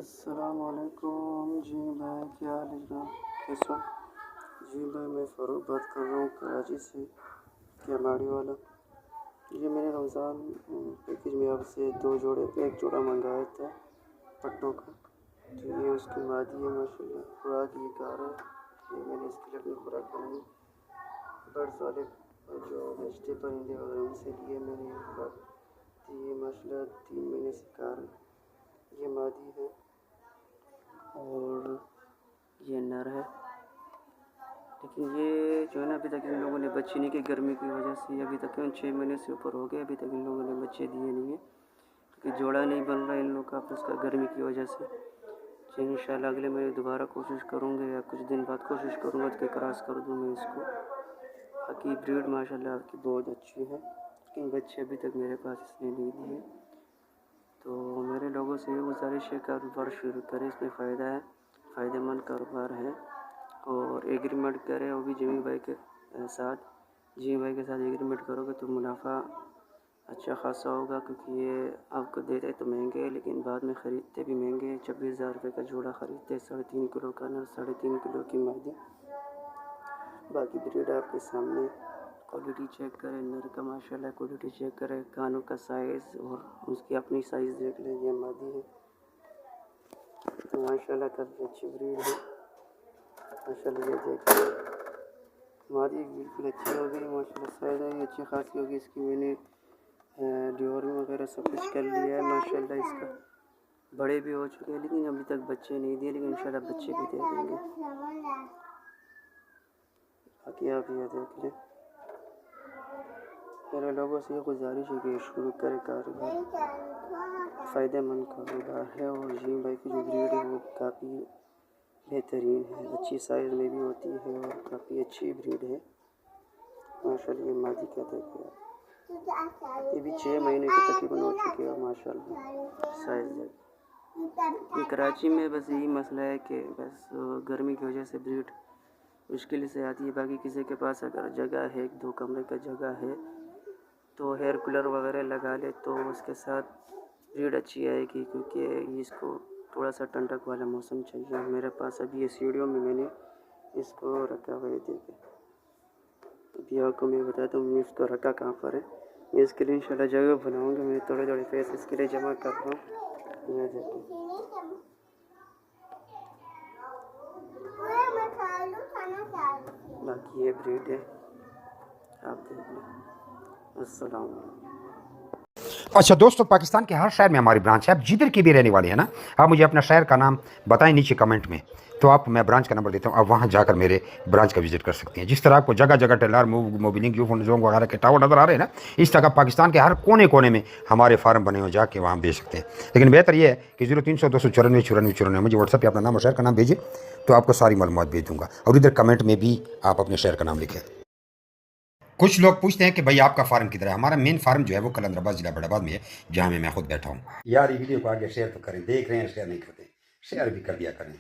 अस्सलामुअलैकुम जी भाई, क्या हाल है जनाब, कैसे हो? जी भाई, मैं फ़ारूक बात कर रहा हूँ कराची से, केमाड़ी वाला। ये मैंने रमज़ान पैकेज में आपसे एक जोड़ा मंगाया था पट्टों का। तो ये उसकी मादी है माशाल्लाह, खुराक ये गा रहा है। ये मैंने इसके लिए अपनी खुराक बनाई बर्ड्स वाले जो बेचते परिंदे वगैरह उनसे लिए मैंने ये खुराक। तो ये माशाल्लाह 3 महीने से गा रहा है। ये मादी है और ये नर है, लेकिन ये जो है ना अभी तक इन लोगों ने बच्चे नहीं की, गर्मी की वजह से अभी तक 6 महीने से ऊपर हो गए, अभी तक इन लोगों ने बच्चे दिए नहीं है क्योंकि जोड़ा नहीं बन रहा इन लोग का आपस का गर्मी की वजह से। तो इंशाल्लाह अगले महीने दोबारा कोशिश करूँगा या कुछ दिन बाद कोशिश करूँगा कि क्रॉस कर दूँ मैं इसको। बाकी ब्रीड माशाल्लाह आपकी बहुत अच्छी है, लेकिन बच्चे अभी तक मेरे पास इसने नहीं दिए। तो मेरे लोगों से ये गुजारिश है कारोबार शुरू करें, इसमें फ़ायदा है, फ़ायदेमंद कारोबार है। और एग्रीमेंट करें वो भी जमी भाई के साथ। जमी भाई के साथ एग्रीमेंट करोगे तो मुनाफा अच्छा खासा होगा, क्योंकि ये आपको देते तो महंगे है लेकिन बाद में ख़रीदते भी महंगे हैं। 26,000 रुपये का जोड़ा ख़रीदते, 3.5 किलो का नर, 3.5 किलो की मादी। बाकी ब्रीड आपके सामने, क्वालिटी चेक करें नर का, माशाल्लाह क्वालिटी चेक करें, कानों का साइज़ और उसकी अपनी साइज़ देख लें। ये मादी है तो माशाल्लाह काफ़ी अच्छी ब्रीड है माशाल्लाह। ये देख मादी बिल्कुल अच्छी हो गई माशाल्लाह, साइज़ भी अच्छी खासी होगी इसकी। मैंने ड्योरिंग वगैरह सब कुछ कर लिया है माशाल्लाह। इसका बड़े भी हो चुके हैं लेकिन अभी तक बच्चे नहीं दिए, लेकिन इंशाल्लाह बच्चे भी दे देंगे। बाकी आप ये देख लें, मेरे लोगों से ये गुजारिश है कि शुरू करें कारोबार, फ़ायदेमंद कारोबार है। और जी भाई की जो ब्रीड है वो काफ़ी बेहतरीन है, अच्छी साइज़ में भी होती है और काफ़ी अच्छी ब्रीड है माशाल्लाह। ये मादी क्या देखे, ये भी 6 महीने की तकरीबन हो चुकी है माशाल्लाह। साइज़ देख, कराची में बस यही मसला है कि बस गर्मी की वजह से ब्रीड मुश्किल से आती है। बाकी किसी के पास अगर जगह है, 1-2 कमरे का जगह है तो हेयर कूलर वगैरह लगा ले तो उसके साथ ब्रीड अच्छी आएगी, क्योंकि इसको थोड़ा सा ठंडक वाला मौसम चाहिए। मेरे पास अभी ये सीढ़ियों में मैंने इसको रखा हुआ है, देखे। अभी आपको मैं बताता हूँ मैं इसको रखा कहाँ पर है। मैं इसके लिए इंशाल्लाह जगह बनाऊँगा, मैं थोड़े पैसे इसके लिए जमा कर रहा हूँ। ये देखिए बाकी ये ब्रीड है, आप देख लें। अस्सलाम वालेकुम। अच्छा दोस्तों, पाकिस्तान के हर शहर में हमारी ब्रांच है। आप जिधर की भी रहने वाले हैं ना, आप मुझे अपना शहर का नाम बताएं नीचे कमेंट में, तो आप मैं ब्रांच का नंबर देता हूँ, आप वहाँ जाकर मेरे ब्रांच का विजिट कर सकते हैं। जिस तरह आपको जगह जगह टेलर मोबिलिंग जो वगैरह के टावर नज़र आ रहे हैं ना, इस तरह पाकिस्तान के हर कोने कोने में हमारे फार्म बने हो, जाके वहाँ बेच सकते हैं। लेकिन बेहतर यह है कि 0300-294-94-94 मुझे व्हाट्सएप पर अपना नाम और शहर का नाम भेजिए, तो आपको सारी मालूमात भेज दूँगा। और इधर कमेंट में भी आप अपने शहर का नाम लिखें। कुछ लोग पूछते हैं कि भाई आपका फार्म किधर है। हमारा मेन फार्म जो है वो कलंदराबाद जिला बड़ाबाद में है, जहाँ मैं खुद बैठा हूँ। यार ये वीडियो को आगे शेयर तो करें, देख रहे हैं शेयर नहीं करते, शेयर भी कर दिया करें।